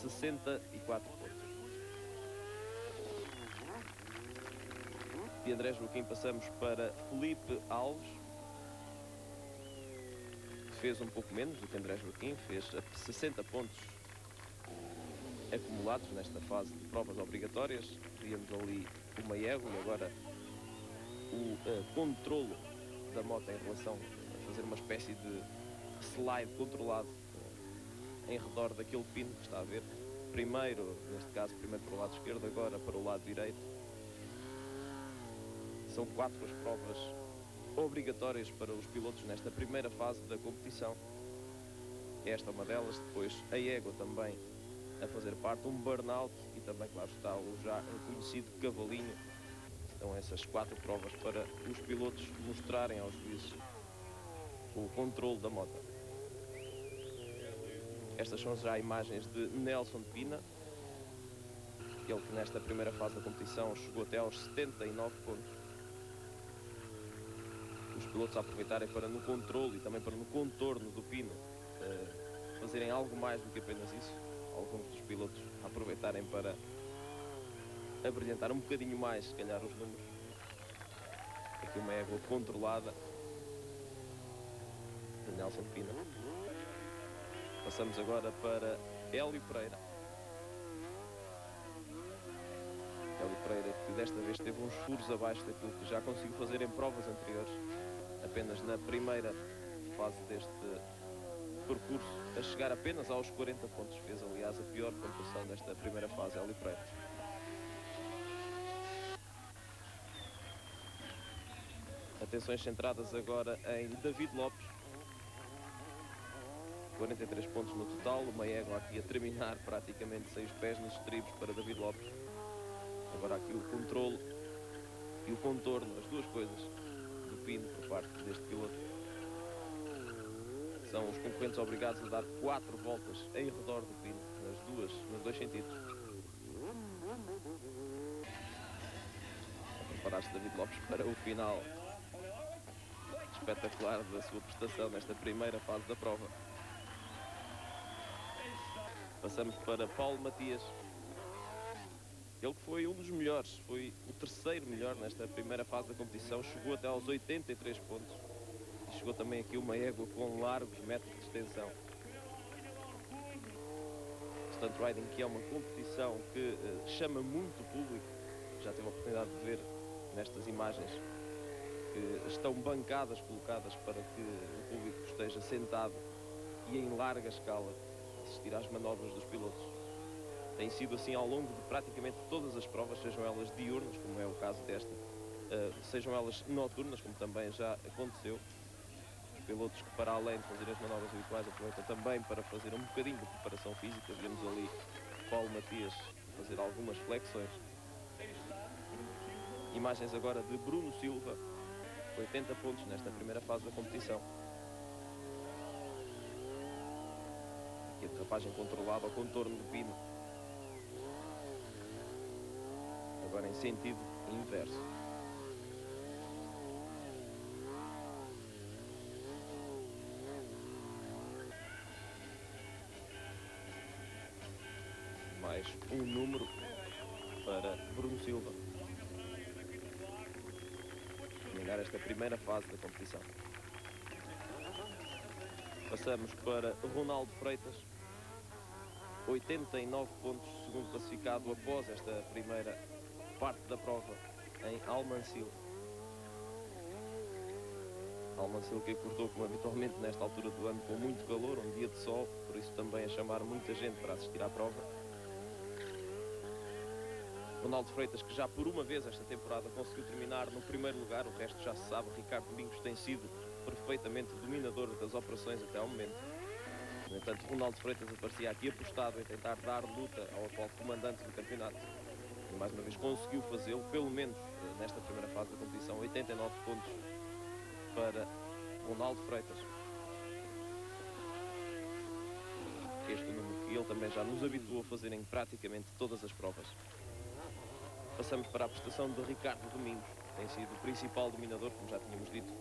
64 pontos. De André Joaquim passamos para Felipe Alves, que fez um pouco menos do que André Joaquim, fez 60 pontos acumulados nesta fase de provas obrigatórias. Víamos ali o Maiego e agora o controlo da moto em relação a fazer uma espécie de slide controlado em redor daquele pino que está a ver. Primeiro, neste caso, primeiro para o lado esquerdo, agora para o lado direito. São 4 as provas obrigatórias para os pilotos nesta primeira fase da competição. Esta é uma delas, depois a égua também a fazer parte, um burnout e também, claro está, o já conhecido cavalinho. Então essas 4 provas para os pilotos mostrarem aos juízes o controle da moto. Estas são já imagens de Nelson Pina, ele que nesta primeira fase da competição chegou até aos 79 pontos. Os pilotos a aproveitarem para no controle e também para no contorno do pino fazerem algo mais do que apenas isso. Alguns dos pilotos a aproveitarem para abrilhantar um bocadinho mais, se calhar, os números. Aqui uma égua controlada de Nelson Pina. Passamos agora para Hélio Pereira. Hélio Pereira, que desta vez teve uns furos abaixo daquilo que já conseguiu fazer em provas anteriores. Apenas na primeira fase deste percurso, a chegar apenas aos 40 pontos. Fez, aliás, a pior pontuação nesta primeira fase, Hélio Pereira. Atenções centradas agora em David Lopes. 43 pontos no total, uma égua aqui a terminar praticamente sem os pés nos estribos para David Lopes. Agora aqui o controle e o contorno, as duas coisas, do pino por parte deste piloto. São os concorrentes obrigados a dar 4 voltas em redor do pino, nos dois sentidos. A preparar-se David Lopes para o final espetacular da sua prestação nesta primeira fase da prova. Passamos para Paulo Matias. Ele que foi um dos melhores, foi o terceiro melhor nesta primeira fase da competição, chegou até aos 83 pontos. E chegou também aqui uma égua com largos metros de extensão. Stunt Riding, que é uma competição que chama muito o público. Já tive a oportunidade de ver nestas imagens que estão bancadas colocadas para que o público esteja sentado e em larga escala assistir às manobras dos pilotos. Tem sido assim ao longo de praticamente todas as provas, sejam elas diurnas, como é o caso desta, sejam elas noturnas, como também já aconteceu. Os pilotos que, para além de fazer as manobras habituais, aproveitam também para fazer um bocadinho de preparação física. Vemos ali Paulo Matias fazer algumas flexões. Imagens agora de Bruno Silva, 80 pontos nesta primeira fase da competição. Aqui a derrapagem controlada ao contorno do pino. Agora em sentido inverso. Mais um número para Bruno Silva terminar esta primeira fase da competição. Passamos para Ronaldo Freitas. 89 pontos, segundo classificado após esta primeira parte da prova em Almancil. Almancil que acordou, como habitualmente nesta altura do ano, com muito calor, um dia de sol, por isso também a chamar muita gente para assistir à prova. Ronaldo Freitas, que já por uma vez esta temporada conseguiu terminar no primeiro lugar, o resto já se sabe. Ricardo Domingos tem sido perfeitamente dominador das operações até ao momento. No entanto, Ronaldo Freitas aparecia aqui apostado em tentar dar luta ao atual comandante do campeonato. E mais uma vez conseguiu fazê-lo, pelo menos nesta primeira fase da competição. 89 pontos para Ronaldo Freitas. Este número que ele também já nos habituou a fazer em praticamente todas as provas. Passamos para a prestação de Ricardo Domingos, que tem sido o principal dominador, como já tínhamos dito,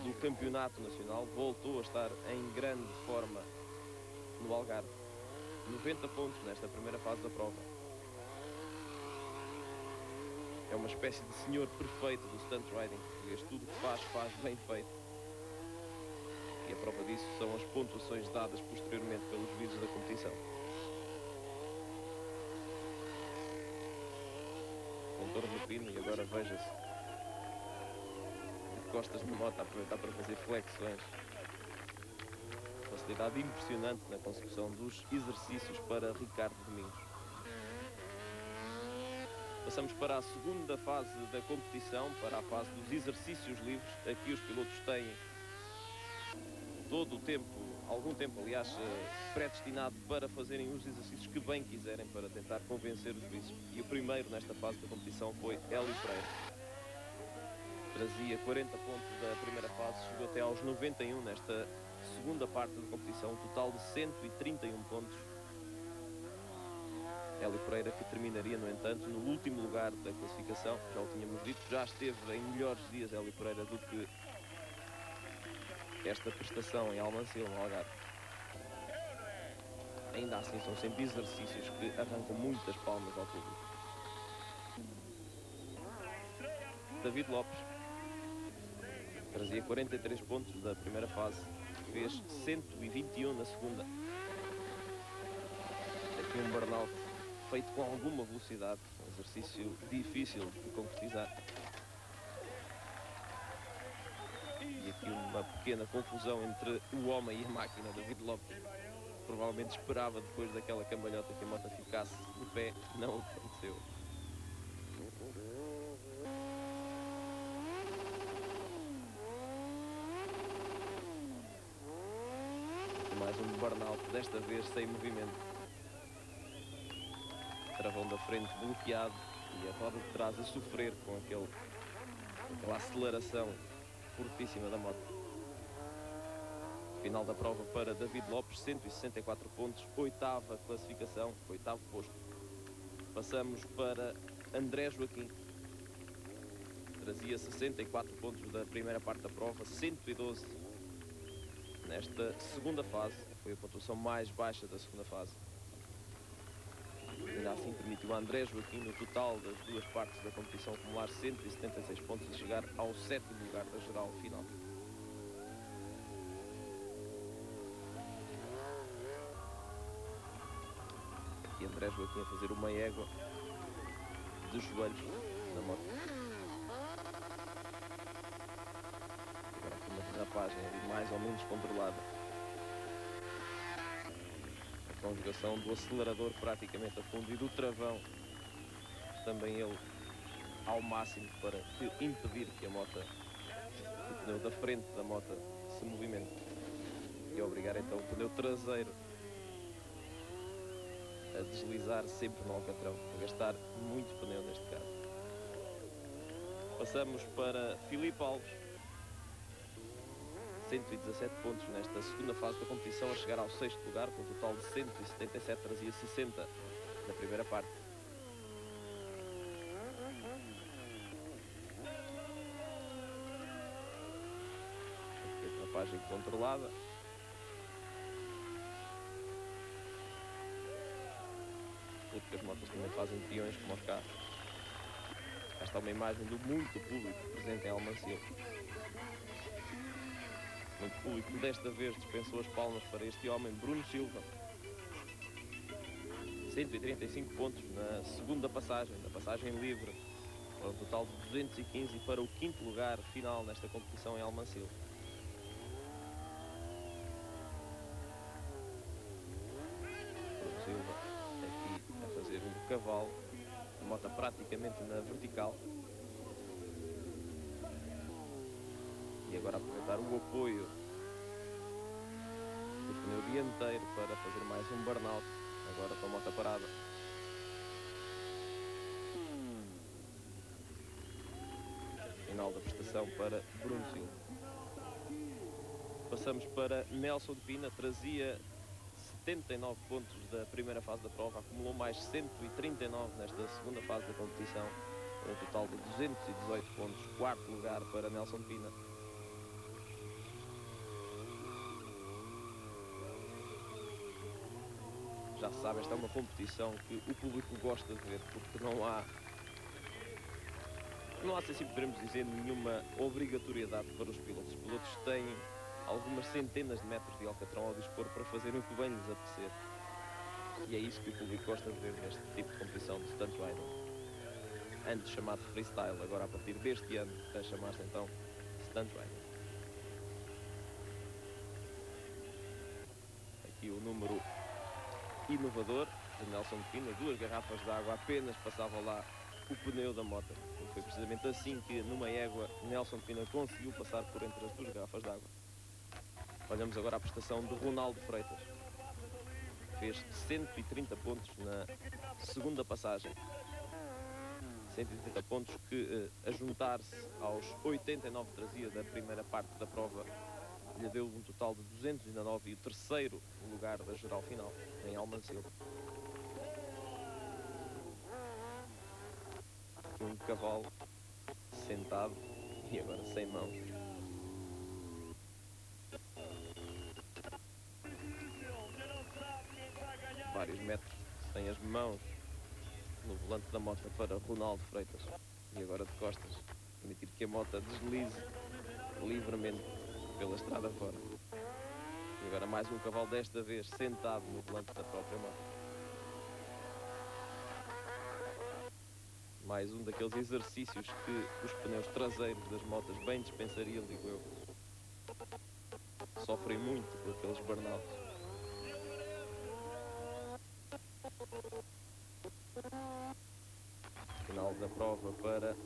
do campeonato nacional. Voltou a estar em grande forma no Algarve. 90 pontos nesta primeira fase da prova. É uma espécie de senhor perfeito do stunt riding português. Tudo que faz bem feito. E a prova disso são as pontuações dadas posteriormente pelos juízes da competição. Contorno do pino, e agora veja-se de costas de moto a aproveitar para fazer flexões. Facilidade impressionante na consecução dos exercícios para Ricardo Domingos. Passamos para a segunda fase da competição, para a fase dos exercícios livres. Aqui os pilotos têm todo o tempo, algum tempo aliás, predestinado para fazerem os exercícios que bem quiserem para tentar convencer os juízes. E o primeiro nesta fase da competição foi Hélio Pereira. Trazia 40 pontos da primeira fase, chegou até aos 91 nesta segunda parte da competição, um total de 131 pontos. Hélio Pereira, que terminaria, no entanto, no último lugar da classificação. Já o tínhamos dito, já esteve em melhores dias Hélio Pereira do que esta prestação em Almancil, no Algarve. Ainda assim, são sempre exercícios que arrancam muitas palmas ao público. David Lopes trazia 43 pontos da primeira fase, fez 121 na segunda. Aqui um burnout feito com alguma velocidade, um exercício difícil de concretizar. E aqui uma pequena confusão entre o homem e a máquina. David Lopes provavelmente esperava, depois daquela cambalhota, que a moto ficasse de pé. Não aconteceu. Mais um burnout, desta vez sem movimento. Travão da frente bloqueado e a roda de trás a sofrer com aquela aceleração fortíssima da moto. Final da prova para David Lopes, 164 pontos, oitava classificação, oitavo posto. Passamos para André Joaquim. Trazia 64 pontos da primeira parte da prova, 112 nesta segunda fase. Foi a pontuação mais baixa da segunda fase. Ainda assim permitiu a André Joaquim, no total das duas partes da competição, acumular 176 pontos e chegar ao sétimo lugar da geral final. Aqui André Joaquim a fazer uma égua de joelhos na moto. Agora aqui uma derrapagem ali mais ou menos controlada. A conjugação do acelerador praticamente a fundo e do travão também ele ao máximo para impedir que a moto, o pneu da frente da moto, se movimente e obrigar então o pneu traseiro a deslizar sempre no alcatrão, a gastar muito pneu neste caso. Passamos para Filipe Alves. 117 pontos nesta segunda fase da competição, a chegar ao sexto lugar, com um total de 177, trazia 60 na primeira parte. Atrapagem controlada. Porque as motos também fazem peões como os carros. Esta é uma imagem do muito público presente em Almancil. Muito público desta vez dispensou as palmas para este homem, Bruno Silva. 135 pontos na segunda passagem, na passagem livre, para um total de 215 e para o quinto lugar final nesta competição em Almancil. Bruno Silva aqui a fazer um cavalo, a moto praticamente na vertical. E agora aproveitar o apoio do pneu dianteiro para fazer mais um burnout, agora com a moto parada. Final da prestação para Bruno Silva. Passamos para Nelson de Pina, trazia 79 pontos da primeira fase da prova, acumulou mais 139 nesta segunda fase da competição, com um total de 218 pontos, quarto lugar para Nelson de Pina. já se sabe, esta é uma competição que o público gosta de ver, porque não há, se assim poderemos dizer, nenhuma obrigatoriedade para os pilotos. Os pilotos têm algumas centenas de metros de alcatrão ao dispor para fazerem o que bem lhes apetecer. E é isso que o público gosta de ver neste tipo de competição de stunt riding. Antes chamado freestyle, agora a partir deste ano a chamar-se então stunt riding. Aqui o número inovador de Nelson de Pina, 2 garrafas de água apenas passavam lá o pneu da moto. E foi precisamente assim que numa égua Nelson de Pina conseguiu passar por entre as 2 garrafas de água. Olhamos agora a prestação de Ronaldo Freitas. Fez 130 pontos na segunda passagem. 130 pontos que, a juntar-se aos 89 que trazia da primeira parte da prova, lhe deu um total de 209 e o terceiro lugar da geral final, em Almancil. Aqui um cavalo sentado e agora sem mãos. Vários metros sem as mãos no volante da moto para Ronaldo Freitas. E agora de costas, permitir que a moto deslize livremente pela estrada fora. E agora mais um cavalo, desta vez sentado no volante da própria moto. Mais um daqueles exercícios que os pneus traseiros das motas bem dispensariam, digo eu. Sofrem muito com aqueles burnouts. Final da prova para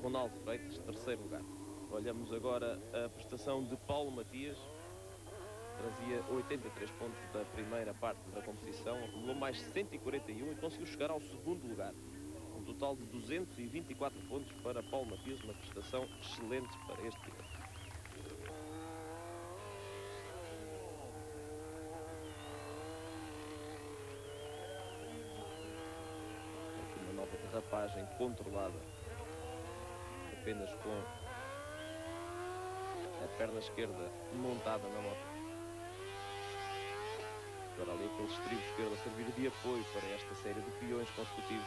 Ronaldo Freitas, terceiro lugar. Olhamos agora a prestação de Paulo Matias. Trazia 83 pontos da primeira parte da competição, acumulou mais 141 e conseguiu chegar ao segundo lugar. Um total de 224 pontos para Paulo Matias, uma prestação excelente para este piloto. Aqui uma nova derrapagem controlada, apenas com a perna esquerda montada na moto. Agora ali aquele estribo esquerdo a servir de apoio para esta série de peões consecutivos.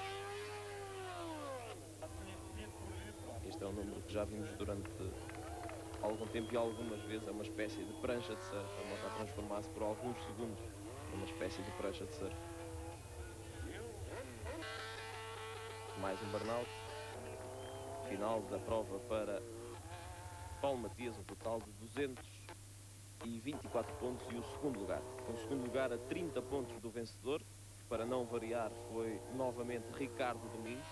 Este é um número que já vimos durante algum tempo e algumas vezes. É uma espécie de prancha de surf. A moto a transformar-se por alguns segundos numa espécie de prancha de surf. Mais um burnout. Final da prova para Paulo Matias, um total de 224 pontos e o segundo lugar. O segundo lugar a 30 pontos do vencedor, que para não variar foi novamente Ricardo Domingos.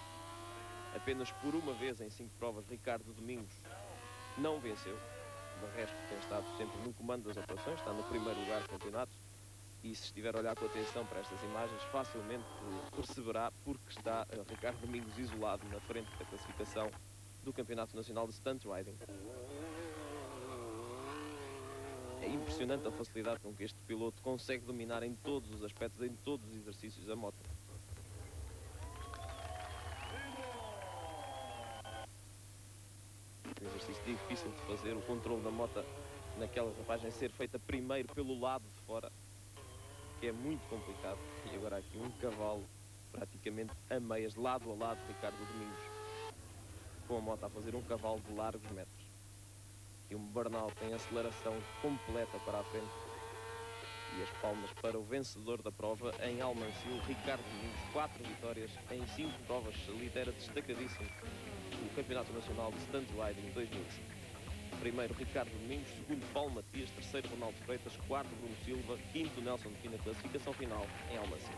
Apenas por uma vez em 5 provas Ricardo Domingos não venceu. De resto tem estado sempre no comando das operações, está no primeiro lugar do campeonato. E se estiver a olhar com atenção para estas imagens, facilmente perceberá porque está Ricardo Domingos isolado na frente da classificação do Campeonato Nacional de Stunt Riding. É impressionante a facilidade com que este piloto consegue dominar em todos os aspectos, em todos os exercícios, a moto. Um exercício difícil de fazer, o controle da moto naquela derrapagem ser feita primeiro pelo lado de fora, que é muito complicado. E agora aqui um cavalo praticamente a meias, lado a lado de Ricardo Domingos, com a moto a fazer um cavalo de largos metros. E um burnout em aceleração completa para a frente. E as palmas para o vencedor da prova em Almancil, Ricardo Domingos. 4 vitórias em 5 provas, lidera destacadíssimo o Campeonato Nacional de Stunt Riding 2005. Primeiro Ricardo Domingos, segundo Paulo Matias, terceiro Ronaldo Freitas, quarto Bruno Silva, quinto Nelson de Pina, classificação final em Almancil.